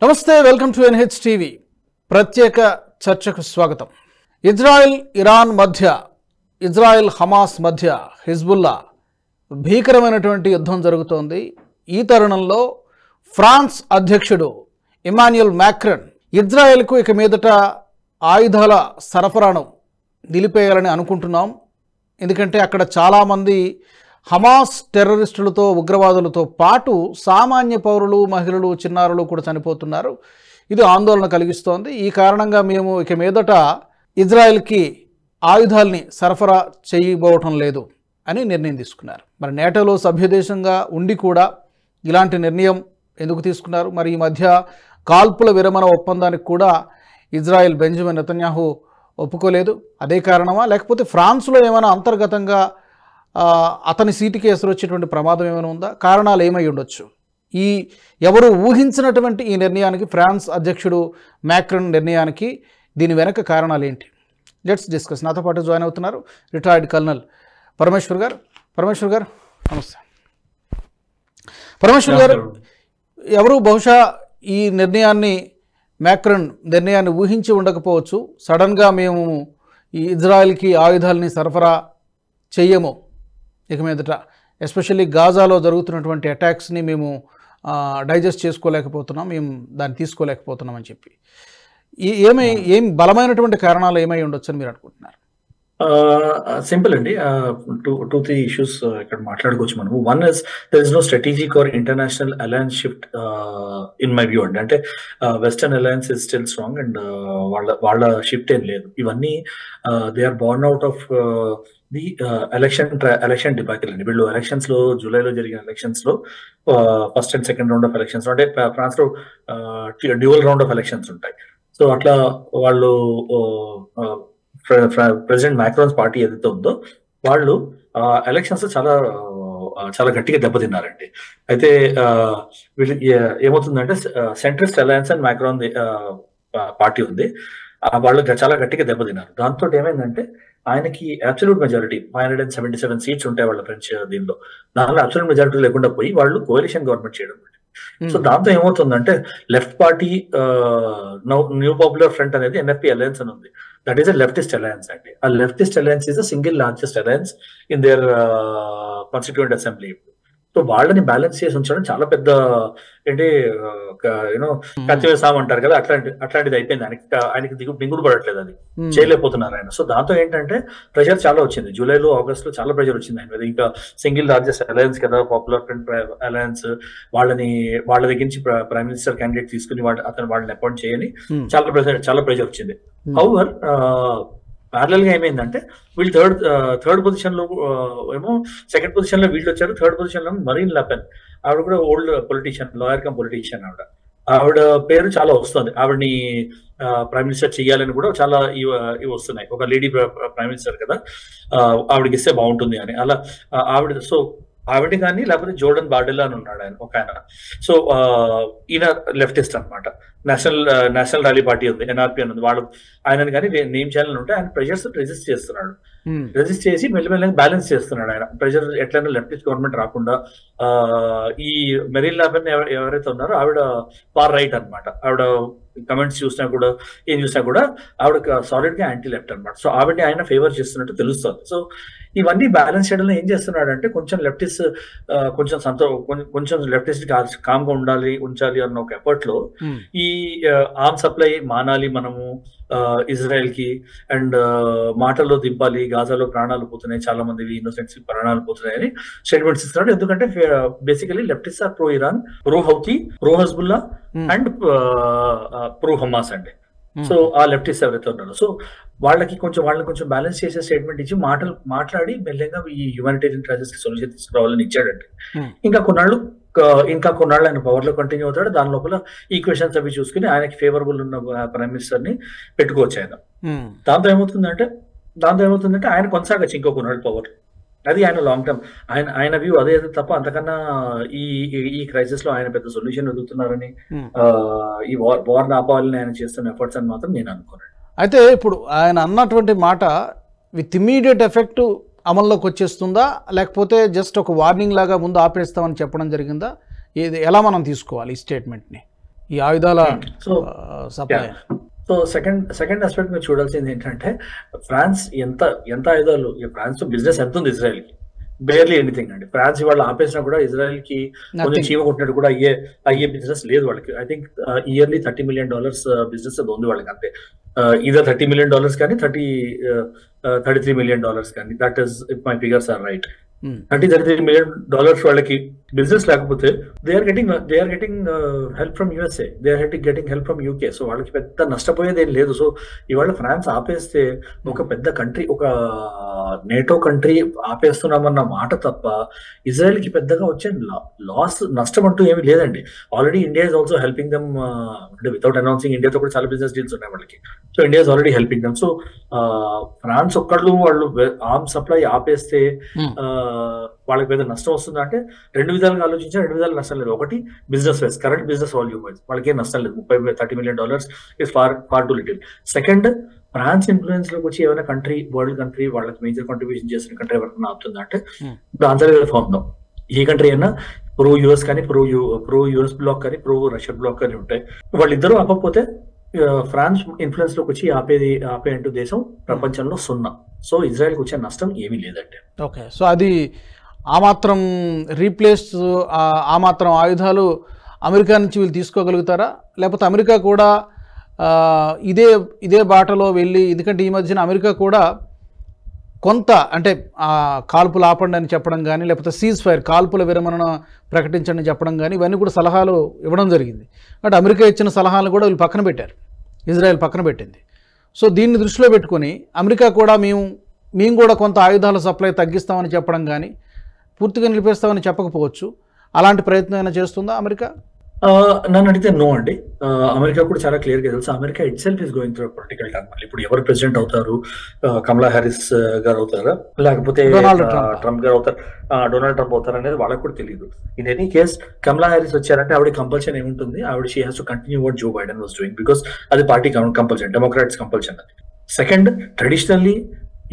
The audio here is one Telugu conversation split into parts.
నమస్తే, వెల్కమ్ టు ఎన్హెచ్ టీవీ. ప్రత్యేక చర్చకు స్వాగతం. ఇజ్రాయెల్ ఇరాన్ మధ్య, ఇజ్రాయెల్ హమాస్ మధ్య, హిజ్బుల్లా భీకరమైనటువంటి యుద్ధం జరుగుతోంది. ఈ తరుణంలో ఫ్రాన్స్ అధ్యక్షుడు ఇమాన్యుయల్ మ్యాక్రన్ ఇజ్రాయెల్కు ఇక మీదట ఆయుధాల సరఫరాను నిలిపేయాలని అనుకుంటున్నాం. ఎందుకంటే అక్కడ చాలామంది హమాస్ టెర్రరిస్టులతో, ఉగ్రవాదులతో పాటు సామాన్య పౌరులు, మహిళలు, చిన్నారులు కూడా చనిపోతున్నారు. ఇది ఆందోళన కలిగిస్తోంది. ఈ కారణంగా మేము ఇక మీదట ఇజ్రాయెల్కి ఆయుధాలని సరఫరా చేయబోవటం లేదు అని నిర్ణయం తీసుకున్నారు. మరి నేటోలో సభ్యదేశంగా ఉండి కూడా ఇలాంటి నిర్ణయం ఎందుకు తీసుకున్నారు? మరి ఈ మధ్య కాల్పుల విరమణ ఒప్పందానికి కూడా ఇజ్రాయెల్ బెంజమిన్ నెతన్యాహు ఒప్పుకోలేదు. అదే కారణమా, లేకపోతే ఫ్రాన్స్లో ఏమైనా అంతర్గతంగా అతని సీటుకి ఎసరు వచ్చేటువంటి ప్రమాదం ఏమైనా ఉందా? కారణాలు ఏమై ఉండొచ్చు? ఈ ఎవరు ఊహించినటువంటి ఈ నిర్ణయానికి, ఫ్రాన్స్ అధ్యక్షుడు మ్యాక్రన్ నిర్ణయానికి, దీని వెనక కారణాలు ఏంటి? Let's discuss. నాతో పాటు జాయిన్ అవుతున్నారు రిటైర్డ్ కల్నల్ పరమేశ్వర్ గారు. పరమేశ్వర్ గారు నమస్తే. పరమేశ్వర్ గారు, ఎవరు బహుశా ఈ మ్యాక్రన్ నిర్ణయాన్ని ఊహించి ఉండకపోవచ్చు. సడన్గా మేము ఈ ఇజ్రాయెల్కి ఆయుధాలని సరఫరా చెయ్యము ఇక మీదట, ఎస్పెషల్లీ గాజాలో జరుగుతున్నటువంటి అటాక్స్ని మేము డైజెస్ట్ చేసుకోలేకపోతున్నాం, మేము దాన్ని తీసుకోలేకపోతున్నాం అని చెప్పి ఏం బలమైనటువంటి కారణాలు ఏమై ఉండొచ్చు అని మీరు అనుకుంటున్నారు? సింపుల్ అండి. టూ త్రీ ఇష్యూస్ ఇక్కడ మాట్లాడుకోవచ్చు మనము. One is there is no strategic or international alliance shift in my view అండి. అంటే western alliance is still strong and వాళ్ళ షిఫ్ట్ ఏం లేదు. ఇవన్నీ they are born out of the election debacle అండి. వీళ్ళు ఎలక్షన్స్ లో, జూలైలో జరిగిన ఎలక్షన్స్ లో first and second round of elections, అంటే ఫ్రాన్స్ లో డ్యూయల్ రౌండ్ ఆఫ్ ఎలక్షన్స్ ఉంటాయి. సో అట్లా వాళ్ళు ప్రెసిడెంట్ మ్యాక్రాన్స్ పార్టీ ఏదైతే ఉందో వాళ్ళు ఎలక్షన్స్ చాలా గట్టిగా దెబ్బతిన్నారండి. అయితే వీళ్ళు ఏమవుతుందంటే centrist alliance and Macron party ఉంది, వాళ్ళు చాలా గట్టిగా దెబ్బతిన్నారు. దాంతో ఏమైందంటే ఆయనకి అబ్సల్యూట్ మెజారిటీ 577 సీట్స్ ఉంటాయి వాళ్ళ ఫ్రెంచ్ దీనిలో. దానిలో అబ్సల్యూట్ మెజారిటీ లేకుండా పోయి వాళ్ళు కోalition గవర్నమెంట్ చేయడం. సో దాంతో ఏమవుతుందంటే left party new popular front అనేది ఎన్ఎఫ్పి అలయన్స్ అని ఉంది. That is a leftist alliance అండి. ఆ leftist alliance is a single largest alliance in there constituent assembly. So వాళ్ళని బ్యాలెన్స్ చేసి ఉంచడం చాలా పెద్ద, ఏంటి యూనో కత్తివేసాం అంటారు కదా, అట్లాంటిది అయిపోయింది. ఆయనకి దిగుడు పడట్లేదు, అది చేయలేకపోతున్నారు ఆయన. సో దాంతో ఏంటంటే ప్రెషర్ చాలా వచ్చింది. జూలైలో, ఆగస్ట్ లో చాలా ప్రెషర్ వచ్చింది ఆయన మీద. ఇంకా సింగిల్ లార్జెస్ట్ అలయన్స్ కదా, పాపులర్ ఫ్రంట్ అలయన్స్, వాళ్ళ దగ్గర నుంచి ప్రైమ్ మినిస్టర్ క్యాండిడేట్ తీసుకుని వాళ్ళని అపాయింట్ చేయని చాలా ప్రెషర్ వచ్చింది. హౌవర్ ప్యారలల్ గా ఏమైందంటే వీళ్ళు థర్డ్ పొజిషన్ లో ఏమో, సెకండ్ పొజిషన్ లో వీళ్ళు వచ్చారు, థర్డ్ పొజిషన్ లో మరీన్ లెపెన్, ఆవిడ కూడా old politician, lawyer come politician. ఆవిడ పేరు చాలా వస్తుంది. ఆవిడని ప్రైమ్ మినిస్టర్ చెయ్యాలని కూడా చాలా ఇవి వస్తున్నాయి. ఒక లేడీ ప్రైమ్ మినిస్టర్ కదా, ఆవిడకి ఇస్తే బాగుంటుంది అని. అలా ఆవిడ కానీ, లేకపోతే జోర్డన్ బార్డెల్లా అని ఉన్నాడు ఒక ఆయన. సో ఈయన లెఫ్టిస్ట్ అనమాట. నేషనల్ ర్యాలీ పార్టీ ఉంది, ఎన్ఆర్పి అని ఉంది. వాళ్ళు ఆయనని కానీ నేమ్ చేయాలని ఉంటే ఆయన ప్రెషర్స్ రెజిస్ట్ చేస్తున్నాడు. రెజిస్ట్ చేసి మెల్లిమెల్లగా బ్యాలెన్స్ చేస్తున్నాడు ఆయన. ప్రెషర్ ఎట్లయినా లెఫ్టిస్ట్ గవర్నమెంట్ రాకుండా. ఈ మెరీన్ లెపెన్ ఎవరైతే ఉన్నారో ఆవిడ ఫార్ రైట్ అనమాట. ఆవిడ కమెంట్స్ చూసినా కూడా, ఏం చూసినా కూడా ఆవిడ సాలిడ్ గా యాంటీ లెఫ్ట్ అనమాట. సో ఆవిడని ఆయన ఫేవర్ చేస్తున్నట్టు తెలుస్తుంది. సో ఇవన్నీ బ్యాలెన్స్ చేయడంలో ఏం చేస్తున్నాడు అంటే కొంచెం లెఫ్టిస్ట్, కొంచెం లెఫ్టిస్ట్ కామ్ గా ఉంచాలి అన్న ఒక ఎఫర్ట్ లో ఈ ఆర్మ్ సప్లై మానాలి మనము ఇజ్రాయెల్ కి, అండ్ మాటల్లో దింపాలి, గాజాలో ప్రాణాలు పోతున్నాయి, చాలా మంది ఇన్నోసెంట్స్ ప్రాణాలు పోతున్నాయని స్టేట్మెంట్స్ ఇస్తున్నాడు. ఎందుకంటే basically leftist or pro Iran, pro Houthi, pro Hezbollah and pro Hamas అండి. సో ఆ లెఫ్టిస్ట్ ఎవరైతే ఉన్నారో, సో వాళ్ళని కొంచెం బ్యాలెన్స్ చేసే స్టేట్మెంట్ ఇచ్చి మాట్లాడి మెల్లగా ఈ హ్యూమానిటేరియన్ క్రైసిస్ కి సొల్యూషన్ తీసుకురావాలని ఇచ్చాడండి. ఇంకా కొన్నాళ్ళు ఆయన పవర్ లో కంటిన్యూ అవుతాడు. దాని లోపల ఈక్వేషన్స్ అవి చూసుకుని ఆయనకి ఫేవరబుల్ ఉన్న ప్రైమ్ మినిస్టర్ ని పెట్టుకోవచ్చు ఆయన. దాంతో ఏమవుతుందంటే ఆయన కొనసాగచ్చు ఇంకో కొన్నాళ్ళు పవర్. అది ఆయన లాంగ్ టర్మ్ ఆయన వ్యూ అదే తప్ప అంతకన్నా ఈ క్రైసిస్ లో ఆయన పెద్ద సొల్యూషన్ వెతుకుతున్నారని, ఈ వార్ ఆపాలని ఆయన చేస్తున్న ఎఫర్ట్స్ అని మాత్రం నేను అనుకోను. అయితే ఇప్పుడు ఆయన అన్నటువంటి మాట విత్ ఇమీడియట్ ఎఫెక్ట్ అమల్లోకి వచ్చేస్తుందా, లేకపోతే జస్ట్ ఒక వార్నింగ్ లాగా ముందు ఆపేస్తామని చెప్పడం జరిగిందా? ఇది ఎలా మనం తీసుకోవాలి ఈ స్టేట్మెంట్ని? ఈ ఆయుధాల so supply. So second aspect మీరు చూడాల్సింది ఏంటంటే ఫ్రాన్స్ ఎంత ఆయుధాలు, ఫ్రాన్స్ బిజినెస్ ఎంత ఉంది ఇజ్రాయెల్కి? బేర్లీ ఎనీథింగ్ అండి. ఫ్రాన్స్ ఇవాళ ఆపేసినా కూడా ఇజ్రాయెల్ కి కొంచెం చీమ కొట్టినట్టు కూడా అయ్యే బిజినెస్ లేదు వాళ్ళకి. I think yearly $30 million business అది ఉంది వాళ్ళకి అంతే. ఇదే $30 million కానీ $33 million కానీ, that is if my figures are right. $33 million వాళ్ళకి బిజినెస్ లేకపోతే they are getting help from USA, they are getting help from UK. So వాళ్ళకి పెద్ద నష్టపోయేది ఏం లేదు. సో ఇవాళ ఫ్రాన్స్ ఆపేస్తే ఒక పెద్ద కంట్రీ, ఒక నేటో కంట్రీ ఆపేస్తున్నామన్న మాట తప్ప ఇజ్రాయెల్ కి పెద్దగా వచ్చే నష్టం అంటూ ఏమీ లేదండి. Already India is also helping them, అంటే వితౌట్ అనౌన్సింగ్ ఇండియాతో కూడా చాలా బిజినెస్ డీల్స్ ఉన్నాయి వాళ్ళకి. So India is already helping them. So France ఒక్కళ్ళు వాళ్ళు ఆర్మ్ సప్లై ఆపేస్తే వాళ్ళకి పెద్ద నష్టం వస్తుందా అంటే రెండు విధాలుగా ఆలోచించా, రెండు విధాలు నష్టం లేదు. ఒకటి business wise, current business volume wise వాళ్ళకి ఏం నష్టం లేదు. $30 million is far too little. Second, France influence లోకి వచ్చి ఏమైనా కంట్రీ, వరల్డ్ కంట్రీ వాళ్ళకి మేజర్ కాంట్రిబ్యూషన్ చేసిన కంట్రీ ఎవరైనా ఆపుతుందా అంటే ఆన్సర్ ఫామ్ లో ఏ కంట్రీ అయినా ప్రో యుఎస్ కానీ, ప్రో యుఎస్ బ్లాక్ కానీ, ప్రో రష్యా బ్లాక్ కానీ ఉంటాయి. వాళ్ళిద్దరూ ఆపకపోతే ఫ్రాన్స్ ఇన్ఫ్లుయెన్స్ లోకి వచ్చి ఆపే అంటూ దేశం ప్రపంచంలో 0. సో ఇజ్రాయెల్కి వచ్చే నష్టం ఏమీ లేదంటే. ఓకే, సో అది ఆ మాత్రం రీప్లేస్, ఆ మాత్రం ఆయుధాలు అమెరికా నుంచి వీళ్ళు తీసుకోగలుగుతారా? లేకపోతే అమెరికా కూడా ఇదే బాటలో వెళ్ళి, ఎందుకంటే ఈ మధ్యన అమెరికా కూడా కొంత అంటే కాల్పులు ఆపండి అని చెప్పడం కానీ, లేకపోతే సీజ్ ఫైర్, కాల్పుల విరమణ ప్రకటించండి చెప్పడం కానీ, ఇవన్నీ కూడా సలహాలు ఇవ్వడం జరిగింది. అంటే అమెరికా ఇచ్చిన సలహాలు కూడా వీళ్ళు పక్కన పెట్టారు, ఇజ్రాయెల్ పక్కన పెట్టింది. సో దీన్ని దృష్టిలో పెట్టుకొని అమెరికా కూడా మేము కూడా కొంత ఆయుధాల సప్లై తగ్గిస్తామని చెప్పడం కానీ, పూర్తిగా నిలిపేస్తామని చెప్పకపోవచ్చు. అలాంటి ప్రయత్నం ఏమైనా చేస్తుందా అమెరికా? నన్ను అడిగితే నో అండి. అమెరికా కూడా చాలా క్లియర్ గా తెలుసు, America itself is going through political turmoil. ఇప్పుడు ఎవరు ప్రెసిడెంట్ అవుతారు, కమలా హ్యారిస్ గారు అవుతారా లేకపోతే ట్రంప్ గారు అవుతారు, డొనాల్డ్ ట్రంప్ అవుతారు అనేది వాళ్ళకి కూడా తెలియదు. In any case Kamala Harris వచ్చారంటే ఆవిడ కంపల్షన్ ఏముంటుంది, ఆవిడ she has to continue what Joe Biden was doing, because అది పార్టీ కంపల్షన్, డెమోక్రాట్స్ కంపల్షన్ అది. Second, traditionally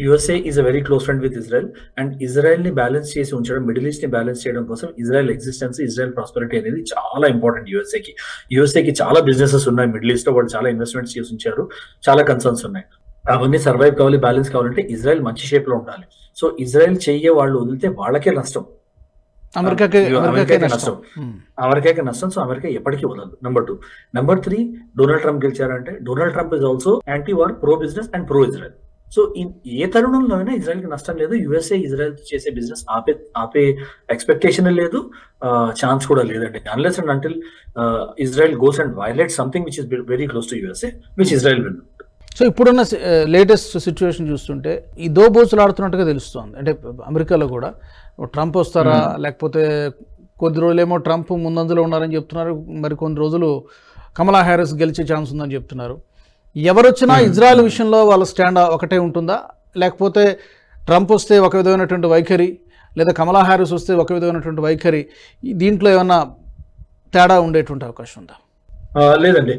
USA is a very close friend with Israel, and Israel ని బ్యాలెన్స్ చేసి ఉంచడం, మిడిల్ ఈస్ట్ ని బ్యాలెన్స్ చేయడం కోసం ఇజ్రాయెల్ ఎగ్జిస్టెన్స్, ఇజ్రాయెల్ ప్రాస్పెరిటీ అనేది చాలా ఇంపార్టెంట్ యుఎస్ఏకి చాలా బిజినెసెస్ ఉన్నాయి మిడిల్ ఈస్ట్ లో, వాళ్ళు చాలా ఇన్వెస్ట్మెంట్స్ చేసి ఉంచారు, చాలా కన్సర్న్స్ ఉన్నాయి. అవన్నీ సర్వైవ్ కావాలి, బ్యాలెన్స్ కావాలంటే ఇజ్రాయెల్ మంచి షేప్ లో ఉండాలి. సో ఇజ్రాయెల్ చెయ్యే వాళ్ళు వదిలితే వాళ్ళకే నష్టం, అమెరికాకే నష్టం. సో అమెరికా ఎప్పటికీ వదలదు. నెంబర్ 2. నెంబర్ 3, డొనాల్డ్ ట్రంప్ గెలిచారంటే Donald Trump is also anti war, pro business and pro Israel. So ఏ తరుణంలో అయినా ఇజ్రాయెల్ కి నష్టం లేదు. యుఎస్ఏ ఇజ్రాయెల్ చేసే బిజినెస్ ఆపే ఎక్స్పెక్టేషన్ లేదు, ఛాన్స్ కూడా లేదండి. Unless and until Israel goes and violate something which is very close to USA, which Israel will. So ఇప్పుడున్న లేటెస్ట్ సిచ్యువేషన్ చూస్తుంటే ఈ దోబూచులు ఆడుతున్నట్టుగా తెలుస్తోంది. అంటే అమెరికాలో కూడా ట్రంప్ వస్తారా, లేకపోతే కొద్ది రోజులేమో ట్రంప్ ముందంజలో ఉన్నారని చెప్తున్నారు, మరి కొన్ని రోజులు కమలా హ్యారిస్ గెలిచే ఛాన్స్ ఉందని చెప్తున్నారు. ఎవరొచ్చినా ఇజ్రాయెల్ విషయంలో వాళ్ళ స్టాండ్ ఒకటే ఉంటుందా, లేకపోతే ట్రంప్ వస్తే ఒక విధమైనటువంటి వైఖరి, లేదా కమలా హ్యారిస్ వస్తే ఒక విధమైనటువంటి వైఖరి, దీంట్లో ఏమన్నా తేడా ఉండేటువంటి అవకాశం ఉందా? లేదండి.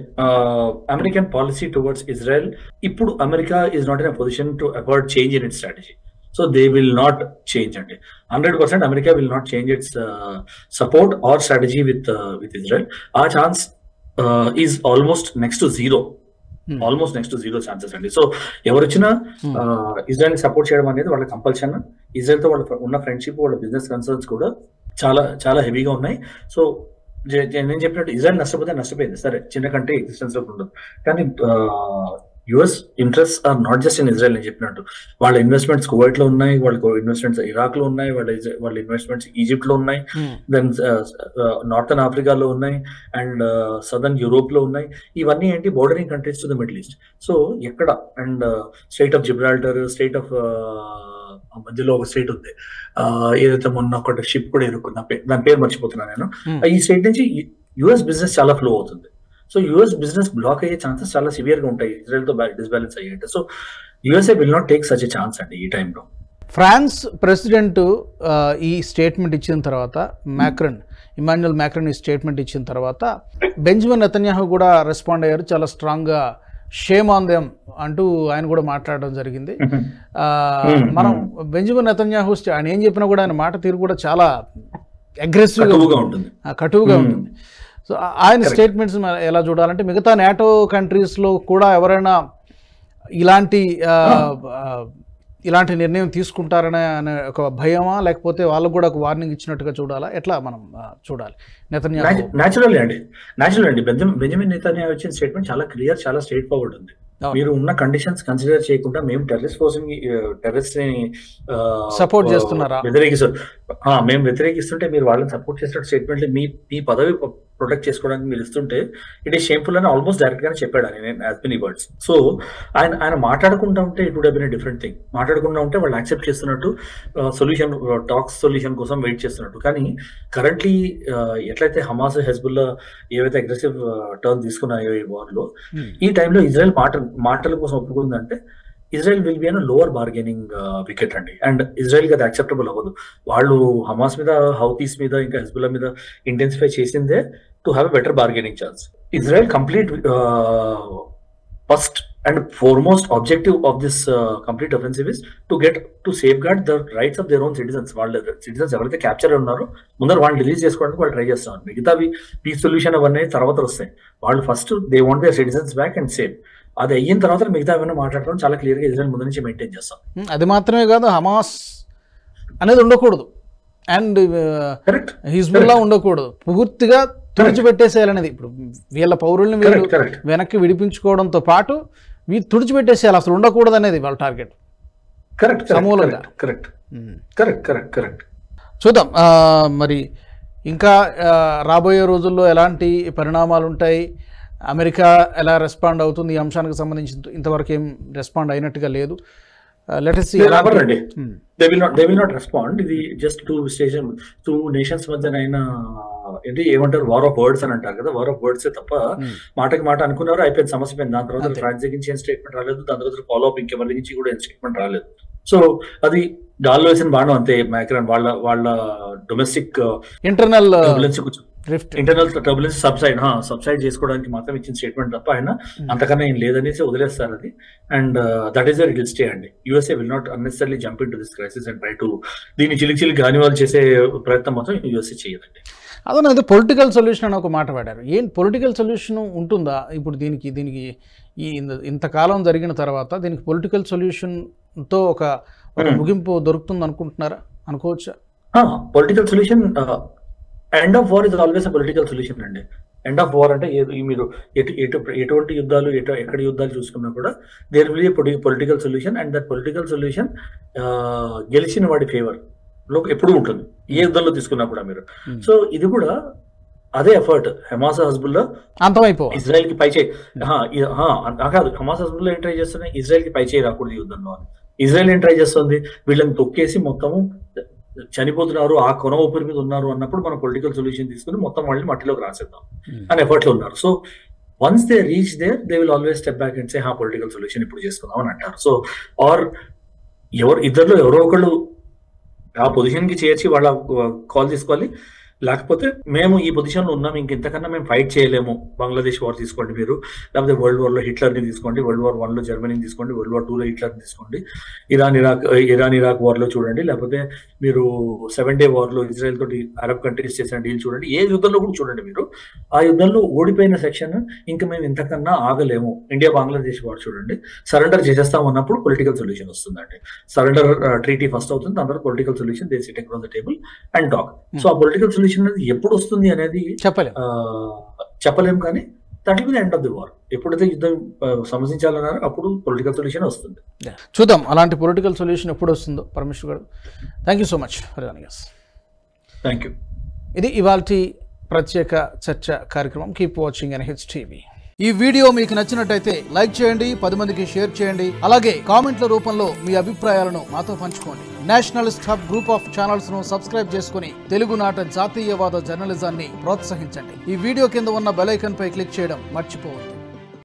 అమెరికన్ పాలసీ టువర్డ్స్ ఇజ్రాయెల్, ఇప్పుడు America is not in a position to avoid change in its strategy. So they will not change అండి. 100% America will not change its support or strategy with Israel. ఆ chance is almost next to zero chances అండి. సో ఎవరు వచ్చినా ఇజ్రాయెల్ ని సపోర్ట్ చేయడం అనేది వాళ్ళ కంపల్షన్. ఇజ్రాయెల్ తో వాళ్ళ ఉన్న ఫ్రెండ్షిప్, వాళ్ళ బిజినెస్ కన్సర్న్స్ కూడా చాలా చాలా హెవీగా ఉన్నాయి. సో నేను చెప్పినట్టు ఇజ్రాయెల్ నష్టపోయింది, సరే చిన్న కంట్రీ ఎగ్జిస్టెన్స్ లో ఉండదు, కానీ US interest are not just in Israel. నేను చెప్పినట్టు వాళ్ళ ఇన్వెస్ట్మెంట్స్ కువైట్ లో ఉన్నాయి, వాళ్ళ ఇన్వెస్ట్మెంట్స్ ఇరాక్ లో ఉన్నాయి, వాళ్ళ ఇన్వెస్ట్మెంట్స్ ఈజిప్ట్ లో ఉన్నాయి, దెన్ నార్థన్ ఆఫ్రికాలో ఉన్నాయి, అండ్ సదర్న్ యూరోప్ లో ఉన్నాయి. ఇవన్నీ ఏంటి, bordering countries to the Middle East. So ఎక్కడ, and state of Gibraltar, state of మధ్యలో ఒక స్టేట్ ఉంది, ఏదైతే మొన్న ఒక షిప్ కూడా ఇరుక్కున్న, దాని పేరు మర్చిపోతున్నాను నేను. ఈ స్టేట్ నుంచి యుఎస్ బిజినెస్ చాలా ఫ్లో అవుతుంది. సో యుఎస్ బిజినెస్ బ్లాక్ అయ్యే ఛాన్సెస్ చాలా సివియర్ గా ఉంటాయి ఇజ్రాయెల్ తో డిస్బ్యాలెన్స్ అయ్యేట. So USA will not take such a chance అండి ఈ టైంలో. ఫ్రాన్స్ ప్రెసిడెంట్ ఈ స్టేట్మెంట్ ఇచ్చిన తర్వాత, ఇమాన్యుయల్ మ్యాక్రన్ ఈ స్టేట్మెంట్ ఇచ్చిన తర్వాత బెంజమిన్ నెతన్యాహు కూడా రెస్పాండ్ అయ్యారు, చాలా స్ట్రాంగ్గా షేమ్ ఆన్ దెమ్ అంటూ ఆయన కూడా మాట్లాడడం జరిగింది. మనం బెంజమిన్ నెతన్యాహు ఆయన ఏం చెప్పినా కూడా ఆయన మాట తీరు కూడా చాలా అగ్రెసివ్గా ఉంటుంది, కటువుగా ఉంటుంది. సో ఆయన స్టేట్మెంట్స్ ఎలా చూడాలంటే మిగతా నాటో కంట్రీస్లో కూడా ఎవరైనా ఇలాంటి నిర్ణయం తీసుకుంటారనే ఒక భయమా, లేకపోతే వాళ్ళకు కూడా ఒక వార్నింగ్ ఇచ్చినట్టుగా చూడాలా, ఎట్లా మనం చూడాలి? న్యాచురల్ అండి బెంజమిన్ నెతన్యాహు ఇచ్చిన స్టేట్మెంట్ చాలా క్లియర్, చాలా స్ట్రైట్ ఫార్వర్డ్ ఉంది. మీరు ఉన్న కండిషన్స్ కన్సిడర్ చేయకుండా మేము టెర్రరిస్ట్ ని సపోర్ట్ చేస్తున్నారా, మేము వ్యతిరేకిస్తుంటే మీరు వాళ్ళని సపోర్ట్ చేసినట్టు స్టేట్మెంట్ మీ పదవి ప్రొటెక్ట్ చేసుకోవడానికి మీరు ఇస్తుంటే ఇట్ ఈస్ షేమ్ఫుల్ అని ఆల్మోస్ట్ డైరెక్ట్ గానే చెప్పాడు ఆయన యాజ్ మెనీ వర్డ్స్. సో ఆయన మాట్లాడకుండా ఉంటే it would have been a different thing. మాట్లాడకుండా ఉంటే వాళ్ళు యాక్సెప్ట్ చేస్తున్నట్టు, సొల్యూషన్ కోసం వెయిట్ చేస్తున్నట్టు. కానీ కరెంట్లీ ఎట్లయితే హమాస్, హెజ్బుల్లా ఏవైతే అగ్రెసివ్ టర్న్ తీసుకున్నాయో ఈ వార్ లో, ఈ టైంలో ఇజ్రాయెల్ మాటల కోసం ఒప్పుకుందంటే Israel will be on lower bargaining wicket అండి. అండ్ ఇజ్రాయెల్ కి అది యాక్సెప్టబుల్ అవ్వదు. వాళ్ళు హమాస్ మీద, హౌతీస్ మీద, ఇంకా హెజ్బుల్లా మీద ఇంటెన్సిఫై చేసిందే to have a better bargaining chance. Israel complete first and foremost objective of this complete offensive is to safeguard the rights of their own citizens. వాళ్ళ సిటిజన్స్ ఎవరైతే క్యాప్చర్ ఉన్నారో ముందర వాళ్ళు రిలీజ్ చేసుకోవడానికి వాళ్ళు ట్రై చేస్తున్నారు. మిగతావి పీస్ సొల్యూషన్ అవన్నీ తర్వాత వస్తాయి. వాళ్ళు first they want there citizens back and safe. అది అయిన తర్వాత మిగతా ఏమైనా మాట్లాడడం చాలా క్లియర్ గా ఇజ్రాయెల్ ముందు నుంచి మెయింటైన్ చేస్తాం. అది మాత్రమే కాదు, హమాస్ అనేది ఉండకూడదు అండ్ హిజ్బుల్లా ఉండకూడదు, పూర్తిగా తుడిచిపెట్టేసేయాలనేది. ఇప్పుడు వీళ్ళ పౌరుల్ని వెనక్కి విడిపించుకోవడంతో పాటు వీళ్ళు తుడిచిపెట్టేసేయాలి, అసలు ఉండకూడదు అనేది వాళ్ళ టార్గెట్. సమూలంగా చూద్దాం మరి ఇంకా రాబోయే రోజుల్లో ఎలాంటి పరిణామాలు ఉంటాయి, అమెరికా ఎలా రెస్పాండ్ అవుతుంది ఈ అంశానికి సంబంధించి ఇంతవరకు ఏం రెస్పాండ్ అయినట్టుగా లేదు. Let us see. They will not respond. ఇది జస్ట్ టూ నేషన్స్ మధ్యనైనా ఏంటి ఏమంటారు, వార్ ఆఫ్ వర్డ్స్ అని అంటారు కదా, వార్ ఆఫ్ వర్డ్స్ తప్ప మాటకి మాట అనుకున్నారు, అయిపోయింది, సమస్య పోయింది. దాని తర్వాత ఫ్రాన్స్ దగ్గర నుంచి ఏం స్టేట్మెంట్ రాలేదు, దాని తర్వాత ఫాలో అప్ ఇంకెవరి నుంచి కూడా ఏం స్టేట్మెంట్ రాలేదు. సో అది గాల్లో వేసిన బాణం అంతే. మైక్రాన్ వాళ్ళ డొమెస్టిక్ ఇంటర్నల్ టర్బులెన్స్ సబ్సైడ్ చేసుకోవడానికి మాత్రం ఇచ్చిన స్టేట్మెంట్ తప్ప ఆయన అంతకన్నా ఏం లేదనేసి వదిలేస్తారు అది. And that is it will stay అండి. USA will not unnecessarily jump into this crisis and try to దీన్ని చిలికి గానివాళ్ళు చేసే ప్రయత్నం మాత్రం యూఎస్ఏ చేయదండి. అదే పొలిటికల్ సొల్యూషన్ అని ఒక మాట వాడారు. ఏం పొలిటికల్ సొల్యూషన్ ఉంటుందా ఇప్పుడు దీనికి ఇంతకాలం జరిగిన తర్వాత దీనికి పొలిటికల్ సొల్యూషన్తో ఒక ముగింపు దొరుకుతుంది అనుకోవచ్చా? Political solution, end of war is always a political solution అండి. ఎండ్ ఆఫ్ వార్ అంటే మీరు ఎటువంటి యుద్ధాలు ఎక్కడ యుద్ధాలు చూసుకున్నా కూడా there will be political solution. And that political solution గెలిచిన వాడి ఫేవర్ లో ఎప్పుడు ఉంటుంది, ఏ యుద్ధంలో తీసుకున్నా కూడా మీరు. సో ఇది కూడా అదే ఎఫర్ట్. హమాస్, హజ్బుల్లా ఇజ్రాయెల్ కి పై చేయి కాదు, హమాస్, హజ్బుల్లా ఏం ట్రై చేస్తున్నాయి, ఇజ్రాయెల్ కి పై చేయి రాకూడదు ఈ యుద్ధంలో అని. ఇజ్రాయెల్ ఏం ట్రై చేస్తుంది, వీళ్ళని తొక్కేసి మొత్తము చనిపోతున్నారు, ఆ కొన ఊపిరి మీద ఉన్నారు అన్నప్పుడు మనం పొలిటికల్ సొల్యూషన్ తీసుకుని మొత్తం వాళ్ళని మట్టిలోకి రాసేద్దాం అని ఎఫర్ట్ లో ఉన్నారు. So once they reach there they will always step back and say political solution ఇప్పుడు చేసుకుందాం అని అంటారు. సో ఆర్ ఇద్దరిలో ఎవరో ఒకళ్ళు ఆ పొజిషన్ కి చేర్చి వాళ్ళ కాల్ తీసుకోవాలి. లేకపోతే మేము ఈ పొజిషన్ లో ఉన్నాం, ఇంకెంతకన్నా మేము ఫైట్ చేయలేము, బంగ్లాదేశ్ వార్ తీసుకోండి మీరు, లేకపోతే వరల్డ్ వార్ లో హిట్లర్ ని తీసుకోండి, వరల్డ్ వార్ 1 లో జర్మనీని తీసుకోండి, వరల్డ్ వార్ 2 లో హిట్లర్ ని తీసుకోండి, ఇరాన్ ఇరాక్ వార్ లో చూడండి, లేకపోతే మీరు 7 Day వార్ లో ఇజ్రాయెల్ తోటి అరబ్ కంట్రీస్ చేసిన డీల్ చూడండి, ఏ యుద్ధంలో కూడా చూడండి మీరు. ఆ యుద్ధంలో ఓడిపోయిన సెక్షన్ ఇంకా మేము ఇంతకన్నా ఆగలేము, ఇండియా బంగ్లాదేశ్ వార్ చూడండి, సరెండర్ చేసేస్తాం అన్నప్పుడు పొలిటికల్ సొల్యూషన్ వస్తుందండి. సరెండర్ ట్రీటీ ఫస్ట్ అవుతుంది, దాని తర్వాత political solution, they SIT across the table and talk. So ఆ పొలిటికల్ సొల్యూషన్ అనేది ఎప్పుడు వస్తుంది అనేది చెప్పలేం, కానీ that will be the end of the war. ఎప్పుడైతే యుద్ధం సమర్థించాలన్నారో అప్పుడు పొలిటికల్ సొల్యూషన్ వస్తుంది. చూద్దాం అలాంటి పొలిటికల్ సొల్యూషన్ ఎప్పుడు వస్తుందో. పరమేశ్వర్ గారు, thank you so much for joining us. Thank you. ఇది ఇవాల్టి ప్రత్యేక చర్చ కార్యక్రమం. Keep watching NHTV. ఈ వీడియో మీకు నచ్చినట్టయితే లైక్ చేయండి, 10 మందికి షేర్ చేయండి, అలాగే కామెంట్ల రూపంలో మీ అభిప్రాయాలను మాతో పంచుకోండి. Nationalist hub group of channels ను సబ్స్క్రైబ్ చేసుకుని తెలుగునాట జాతీయవాద జర్నలిజాన్ని ప్రోత్సహించండి. ఈ వీడియో కింద ఉన్న బెల్ ఐకాన్ పై క్లిక్ చేయడం మర్చిపోవద్దు.